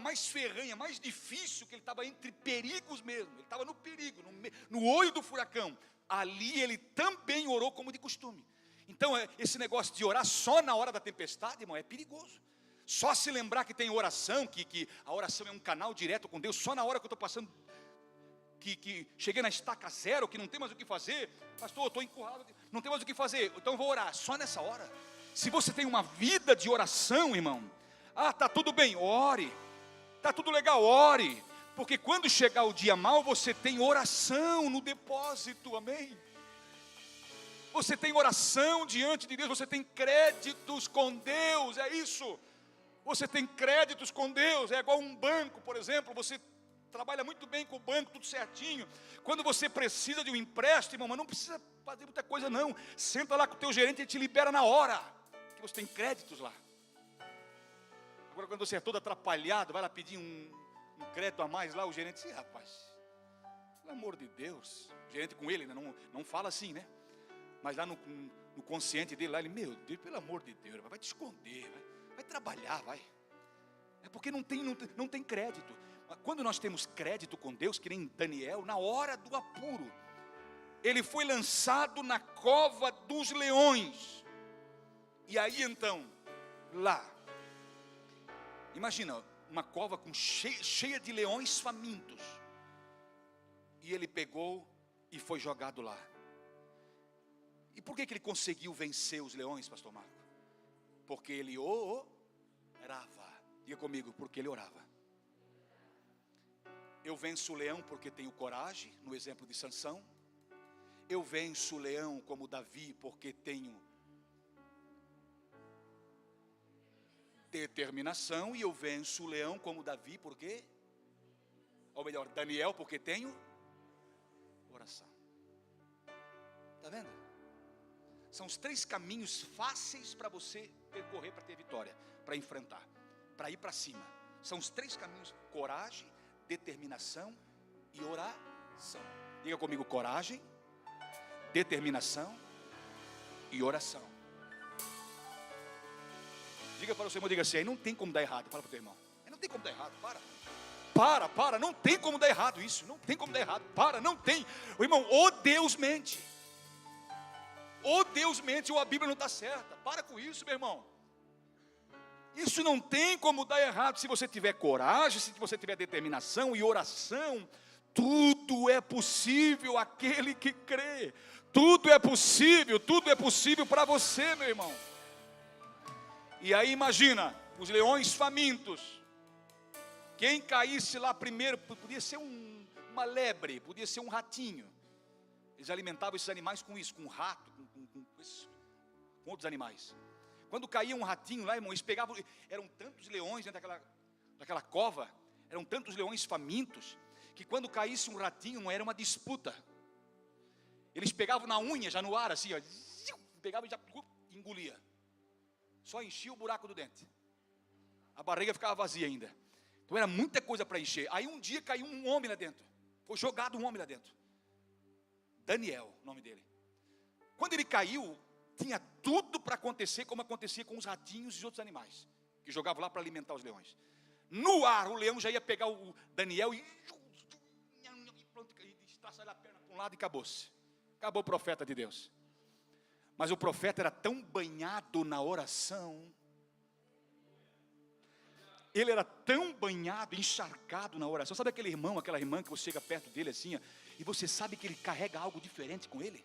mais ferranha, mais difícil, que ele estava entre perigos mesmo, ele estava no perigo, no olho do furacão, ali ele também orou como de costume. Então esse negócio de orar só na hora da tempestade, irmão, é perigoso. Só se lembrar que tem oração, que a oração é um canal direto com Deus, só na hora que eu estou passando, que cheguei na estaca zero, que não tem mais o que fazer, pastor, eu estou encurrado, não tem mais o que fazer, então eu vou orar, só nessa hora. Se você tem uma vida de oração, irmão, está tudo bem, ore, está tudo legal, ore, porque quando chegar o dia mau, você tem oração no depósito, amém? Você tem oração diante de Deus, você tem créditos com Deus, é isso, você tem créditos com Deus, é igual um banco, por exemplo, você trabalha muito bem com o banco, tudo certinho. Quando você precisa de um empréstimo, mas não precisa fazer muita coisa não, senta lá com o teu gerente e ele te libera na hora, que você tem créditos lá. Agora quando você é todo atrapalhado, vai lá pedir um crédito a mais lá, o gerente diz, rapaz, pelo amor de Deus, o gerente com ele, né, não fala assim, né? Mas lá no consciente dele, lá ele, meu Deus, pelo amor de Deus, vai te esconder, vai trabalhar, vai. É porque não tem crédito. Quando nós temos crédito com Deus, que nem Daniel, na hora do apuro, ele foi lançado na cova dos leões. E aí então, lá, imagina, uma cova cheia de leões famintos. E ele pegou e foi jogado lá. E por que ele conseguiu vencer os leões, pastor Marco? Porque ele orava. Diga comigo, porque ele orava. Eu venço o leão porque tenho coragem, no exemplo de Sansão. Eu venço o leão como Davi porque tenho determinação. E eu venço o leão como Davi porque, ou melhor, Daniel, porque tenho oração. Está vendo? São os 3 caminhos fáceis para você percorrer, para ter vitória, para enfrentar, para ir para cima. São os 3 caminhos: coragem, determinação e oração. Diga comigo, coragem, determinação e oração. Diga para o seu irmão, diga assim, aí não tem como dar errado. Fala para o teu irmão, aí não tem como dar errado, para, não tem como dar errado isso, não tem como dar errado, não tem. O irmão, Deus mente, ou a Bíblia não está certa, para com isso, meu irmão. Isso não tem como dar errado, se você tiver coragem, se você tiver determinação e oração, tudo é possível aquele que crê, tudo é possível para você, meu irmão. E aí imagina, os leões famintos, quem caísse lá primeiro, podia ser uma lebre, podia ser um ratinho, eles alimentavam esses animais com isso, com rato, com outros animais. Quando caía um ratinho lá, irmão, eles pegavam, eram tantos leões dentro daquela cova, eram tantos leões famintos, que quando caísse um ratinho, não era uma disputa. Eles pegavam na unha, já no ar, assim, ó, pegavam e já engolia. Só enchia o buraco do dente. A barriga ficava vazia ainda. Então era muita coisa para encher. Aí um dia caiu um homem lá dentro. Foi jogado um homem lá dentro. Daniel, o nome dele. Quando ele caiu, tinha tudo para acontecer como acontecia com os ratinhos e os outros animais, que jogavam lá para alimentar os leões. No ar, o leão já ia pegar o Daniel e pronto, estraçalhar a perna para um lado e acabou-se. Acabou o profeta de Deus. Mas o profeta era tão banhado na oração, ele era tão banhado, encharcado na oração. Sabe aquele irmão, aquela irmã que você chega perto dele assim, e você sabe que ele carrega algo diferente com ele?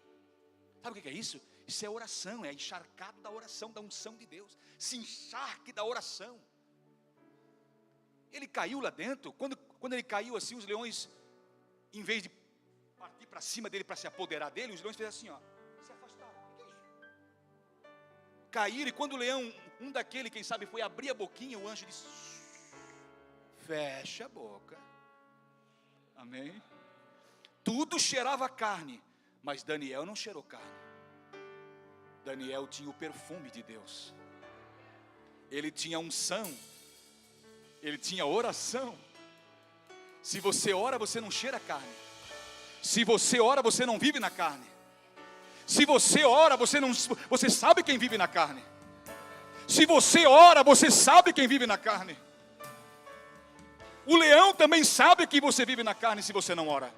Sabe o que é isso? Isso é oração, é encharcado da oração, da unção de Deus. Se encharque da oração. Ele caiu lá dentro. Quando ele caiu assim, os leões, em vez de partir para cima dele para se apoderar dele, os leões fizeram assim, ó, se afastaram. O que é isso? Caíram, e quando o leão, um daquele, quem sabe, foi abrir a boquinha, o anjo disse, Fecha a boca. Amém? Tudo cheirava carne, mas Daniel não cheirou carne. Daniel tinha o perfume de Deus. Ele tinha unção. Ele tinha oração. Se você ora, você não cheira carne. Se você ora, você não vive na carne. Se você ora, você sabe quem vive na carne. Se você ora, você sabe quem vive na carne. O leão também sabe que você vive na carne se você não ora.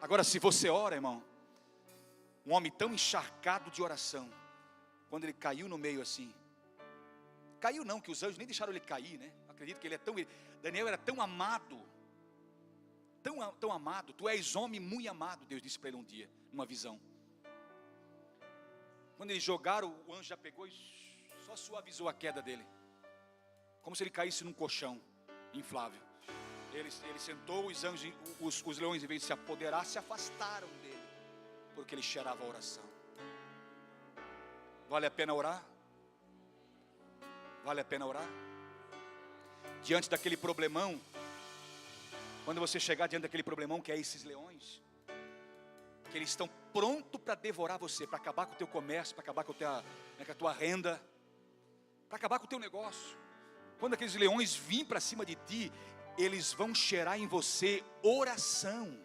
Agora, se você ora, irmão, um homem tão encharcado de oração, quando ele caiu no meio assim, caiu não, que os anjos nem deixaram ele cair, né? Acredito que Daniel era tão amado, tão amado. Tu és homem muito amado, Deus disse para ele um dia, numa visão. Quando eles jogaram, o anjo já pegou e só suavizou a queda dele, como se ele caísse num colchão inflável. Ele sentou, os anjos, os leões, em vez de se apoderar, se afastaram dele, porque ele cheirava a oração. Vale a pena orar? Vale a pena orar? Diante daquele problemão, quando você chegar diante daquele problemão que é esses leões, que eles estão prontos para devorar você, para acabar com o teu comércio, para acabar com a tua renda, para acabar com o teu negócio. Quando aqueles leões vêm para cima de ti, eles vão cheirar em você oração.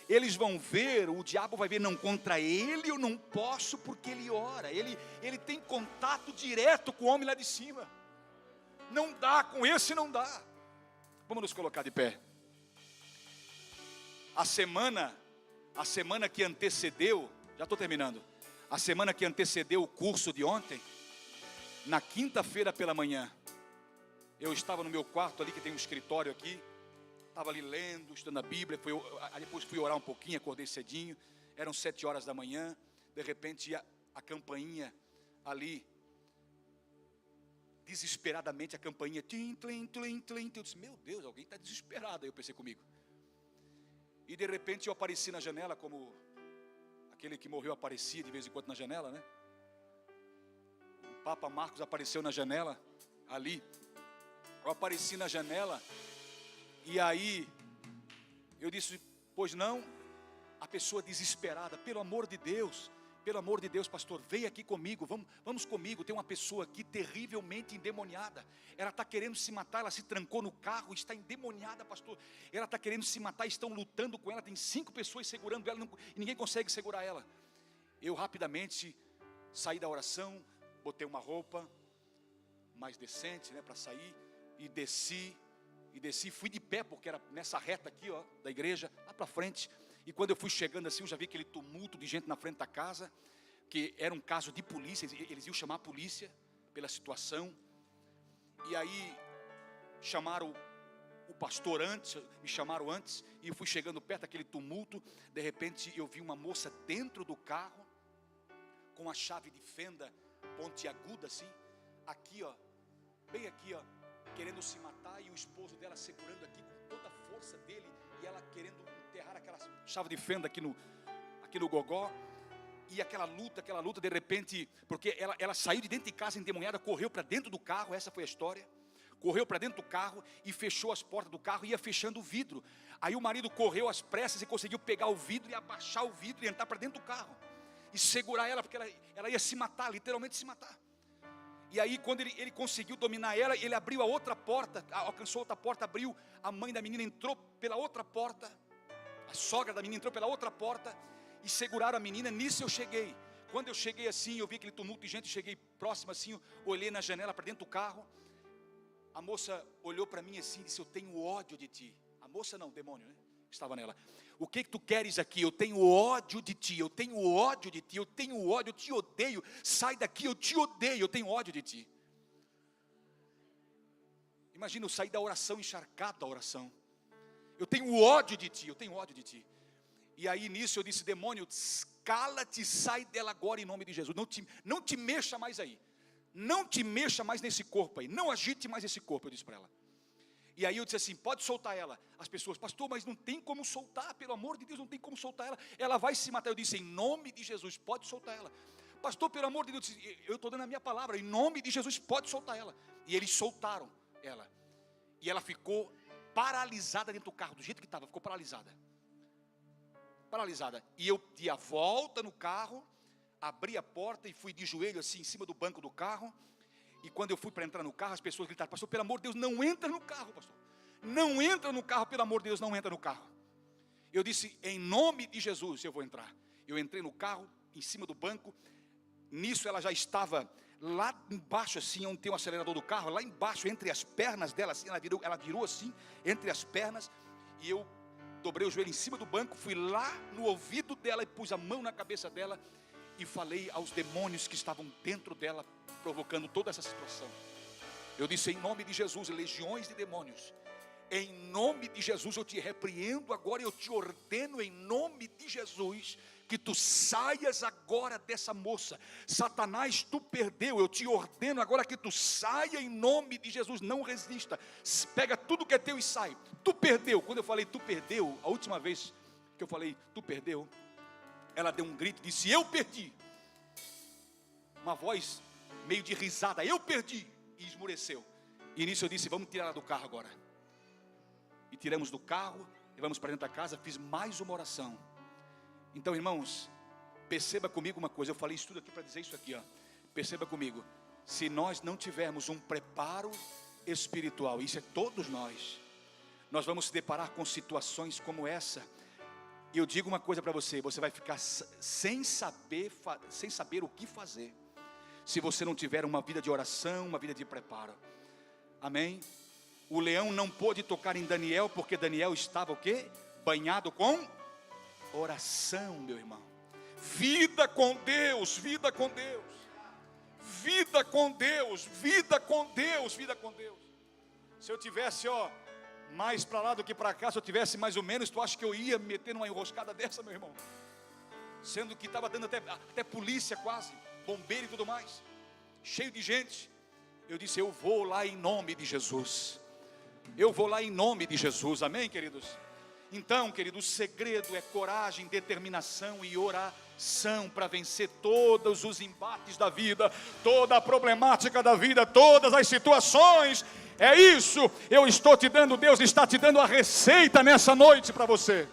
Eles vão ver, o diabo vai ver, não, contra ele eu não posso, porque ele ora. Ele tem contato direto com o homem lá de cima. Não dá, com esse não dá. Vamos nos colocar de pé. A semana que antecedeu, já estou terminando. A semana que antecedeu o curso de ontem, na quinta-feira pela manhã, eu estava no meu quarto ali, que tem um escritório aqui. Estava ali lendo, estudando a Bíblia. Depois fui orar um pouquinho, acordei cedinho. Eram 7 horas da manhã. De repente a campainha ali, desesperadamente a campainha, tim, tlim, tlim, tlim. Eu disse, meu Deus, alguém está desesperado. Aí eu pensei comigo. E de repente eu apareci na janela, como aquele que morreu aparecia de vez em quando na janela, né? O Papa Marcos apareceu na janela, ali. Eu apareci na janela, e aí eu disse, pois não, a pessoa desesperada, pelo amor de Deus, pastor, vem aqui comigo, vamos comigo, tem uma pessoa aqui terrivelmente endemoniada, ela está querendo se matar, ela se trancou no carro, está endemoniada, pastor, ela está querendo se matar, estão lutando com ela, tem 5 pessoas segurando ela, e ninguém consegue segurar ela. Eu rapidamente saí da oração, botei uma roupa mais decente, né, para sair, e desci, fui de pé, porque era nessa reta aqui, ó, da igreja, lá para frente. E quando eu fui chegando assim, eu já vi aquele tumulto de gente na frente da casa, que era um caso de polícia, eles iam chamar a polícia pela situação. E aí chamaram o pastor antes, me chamaram antes, e eu fui chegando perto daquele tumulto. De repente eu vi uma moça dentro do carro, com a chave de fenda pontiaguda assim, aqui ó, bem aqui ó, querendo se matar, e o esposo dela segurando aqui com toda a força dele, e ela querendo enterrar aquela chave de fenda aqui no gogó, e aquela luta, de repente, porque ela saiu de dentro de casa endemoniada, correu para dentro do carro, essa foi a história, correu para dentro do carro, e fechou as portas do carro, e ia fechando o vidro. Aí o marido correu às pressas, e conseguiu pegar o vidro, e abaixar o vidro, e entrar para dentro do carro, e segurar ela, porque ela ia se matar, literalmente se matar. E aí quando ele conseguiu dominar ela, ele abriu a outra porta, alcançou outra porta, abriu, a mãe da menina entrou pela outra porta, a sogra da menina entrou pela outra porta, e seguraram a menina. Nisso eu cheguei. Quando eu cheguei assim, eu vi aquele tumulto de gente, cheguei próximo assim, olhei na janela para dentro do carro, a moça olhou para mim assim e disse, eu tenho ódio de ti. A moça não, o demônio, né? Estava nela. O que tu queres aqui? Eu tenho ódio de ti, eu tenho ódio de ti, eu tenho ódio, eu te odeio, sai daqui, eu te odeio, eu tenho ódio de ti. Imagina eu sair da oração, encharcado da oração. Eu tenho ódio de ti, eu tenho ódio de ti. E aí nisso eu disse, demônio, cala-te, sai dela agora em nome de Jesus, não te mexa mais aí, não te mexa mais nesse corpo aí, não agite mais esse corpo, eu disse para ela. E aí eu disse assim, pode soltar ela. As pessoas, pastor, mas não tem como soltar, pelo amor de Deus, não tem como soltar ela, ela vai se matar. Eu disse, em nome de Jesus, pode soltar ela. Pastor, pelo amor de Deus, eu estou dando a minha palavra, em nome de Jesus, pode soltar ela. E eles soltaram ela. E ela ficou paralisada dentro do carro, do jeito que estava, ficou paralisada. Paralisada. E eu dei a volta no carro, abri a porta e fui de joelho assim em cima do banco do carro. E quando eu fui para entrar no carro, as pessoas gritaram: pastor, pelo amor de Deus, não entra no carro, pastor. Não entra no carro, pelo amor de Deus, não entra no carro. Eu disse: em nome de Jesus eu vou entrar. Eu entrei no carro, em cima do banco. Nisso ela já estava lá embaixo assim, onde tem o acelerador do carro, lá embaixo, entre as pernas dela assim, ela virou assim, entre as pernas. E eu dobrei o joelho em cima do banco, fui lá no ouvido dela e pus a mão na cabeça dela e falei aos demônios que estavam dentro dela, provocando toda essa situação. Eu disse: em nome de Jesus, legiões de demônios, em nome de Jesus eu te repreendo agora, eu te ordeno em nome de Jesus que tu saias agora dessa moça. Satanás, tu perdeu, eu te ordeno agora que tu saia em nome de Jesus. Não resista, pega tudo que é teu e sai. Tu perdeu. Quando eu falei tu perdeu, a última vez que eu falei tu perdeu, ela deu um grito e disse: eu perdi. Uma voz meio de risada: eu perdi. E esmureceu. E nisso eu disse: vamos tirar ela do carro agora. E tiramos do carro, levamos para dentro da casa, fiz mais uma oração. Então, irmãos, perceba comigo uma coisa. Eu falei isso tudo aqui para dizer isso aqui, ó. Perceba comigo: se nós não tivermos um preparo espiritual, isso é todos nós vamos se deparar com situações como essa. E eu digo uma coisa para você: você vai ficar sem saber o que fazer, se você não tiver uma vida de oração, uma vida de preparo. Amém? O leão não pôde tocar em Daniel, porque Daniel estava o quê? Banhado com oração, meu irmão. Vida com Deus, vida com Deus, vida com Deus, vida com Deus, vida com Deus. Se eu tivesse, mais para lá do que para cá, se eu tivesse mais ou menos, tu acha que eu ia me meter numa enroscada dessa, meu irmão? Sendo que estava dando até polícia quase, bombeiro e tudo mais, cheio de gente. Eu disse: eu vou lá em nome de Jesus. Eu vou lá em nome de Jesus, amém, queridos? Então, querido, o segredo é coragem, determinação e oração para vencer todos os embates da vida, toda a problemática da vida, todas as situações. É isso, eu estou te dando, Deus está te dando a receita nessa noite para você.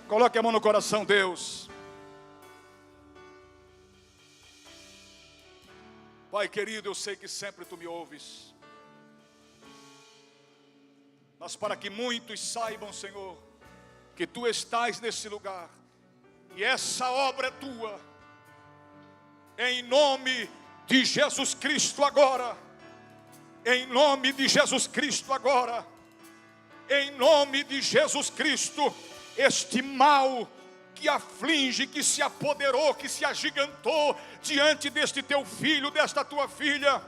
Coloque a mão no coração, Deus. Pai querido, eu sei que sempre tu me ouves. Mas para que muitos saibam, Senhor, que tu estás nesse lugar, e essa obra é tua, em nome de Jesus Cristo agora, em nome de Jesus Cristo agora, em nome de Jesus Cristo, este mal que aflige, que se apoderou, que se agigantou diante deste teu filho, desta tua filha,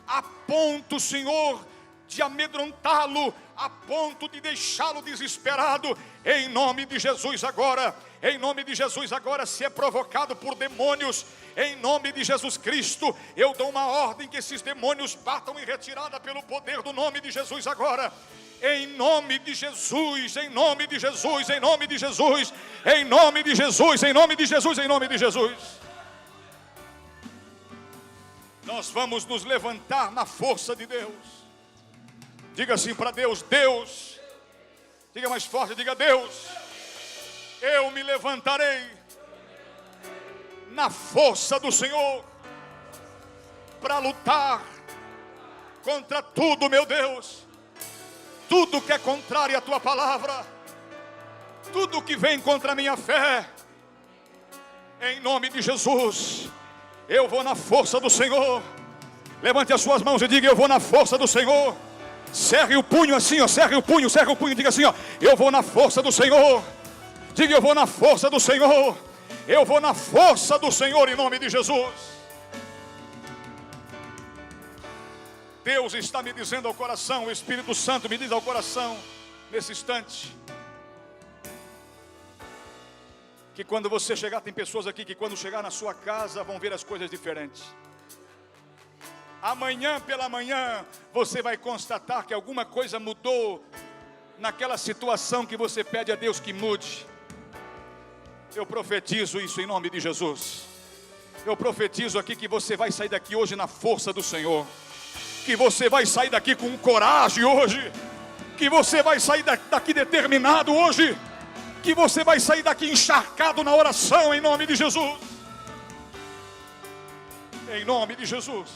a ponto, Senhor, de amedrontá-lo, a ponto de deixá-lo desesperado, em nome de Jesus agora, em nome de Jesus agora, se é provocado por demônios, em nome de Jesus Cristo, eu dou uma ordem que esses demônios batam em retirada pelo poder do nome de Jesus agora, em nome de Jesus, em nome de Jesus, em nome de Jesus, em nome de Jesus, em nome de Jesus, em nome de Jesus. Nós vamos nos levantar na força de Deus. Diga assim para Deus: Deus, diga mais forte, diga: Deus, eu me levantarei na força do Senhor para lutar contra tudo, meu Deus, tudo que é contrário à tua palavra, tudo que vem contra a minha fé, em nome de Jesus, eu vou na força do Senhor. Levante as suas mãos e diga: eu vou na força do Senhor. Cerre o punho assim, cerre o punho, diga assim, eu vou na força do Senhor. Diga: eu vou na força do Senhor. Eu vou na força do Senhor, em nome de Jesus. Deus está me dizendo ao coração, o Espírito Santo me diz ao coração, nesse instante, que quando você chegar, tem pessoas aqui que quando chegar na sua casa vão ver as coisas diferentes. Amanhã pela manhã você vai constatar que alguma coisa mudou naquela situação que você pede a Deus que mude. Eu profetizo isso em nome de Jesus. Eu profetizo aqui que você vai sair daqui hoje na força do Senhor. que você vai sair daqui com coragem hoje, que você vai sair daqui determinado hoje, que você vai sair daqui encharcado na oração, em nome de Jesus. Em nome de Jesus.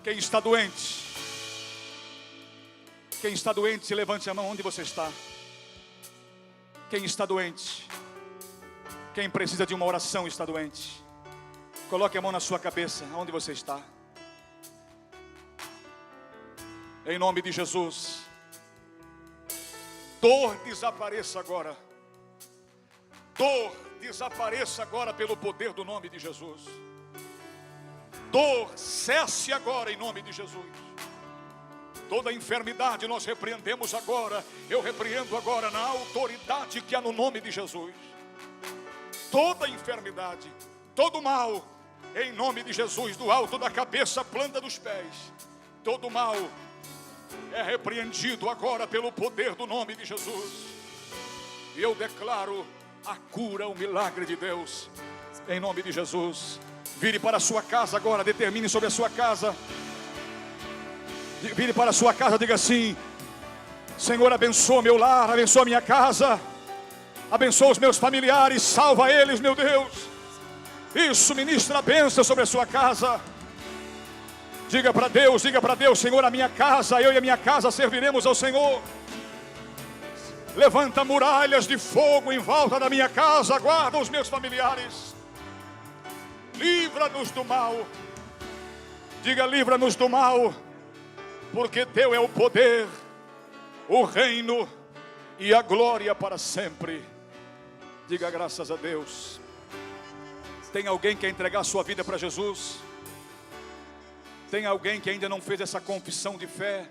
Quem está doente? Quem está doente, se levante a mão onde você está. Quem está doente? Quem precisa de uma oração está doente. Coloque a mão na sua cabeça, onde você está. Em nome de Jesus. Dor desapareça agora. Dor desapareça agora pelo poder do nome de Jesus. Dor cesse agora em nome de Jesus. Toda enfermidade nós repreendemos agora. Eu repreendo agora na autoridade que há no nome de Jesus. Toda enfermidade, todo mal, em nome de Jesus, do alto da cabeça à planta dos pés, todo mal é repreendido agora pelo poder do nome de Jesus. E eu declaro a cura, o milagre de Deus, em nome de Jesus. Vire para a sua casa agora, determine sobre a sua casa. Vire para a sua casa, diga assim: Senhor, abençoa meu lar, abençoa minha casa, abençoa os meus familiares, salva eles, meu Deus. Isso, ministra a bênção sobre a sua casa. Diga para Deus, Senhor, a minha casa, eu e a minha casa serviremos ao Senhor. Levanta muralhas de fogo em volta da minha casa, guarda os meus familiares. Livra-nos do mal. Diga: livra-nos do mal, porque teu é o poder, o reino e a glória para sempre. Diga graças a Deus. Tem alguém que quer entregar a sua vida para Jesus? Tem alguém que ainda não fez essa confissão de fé?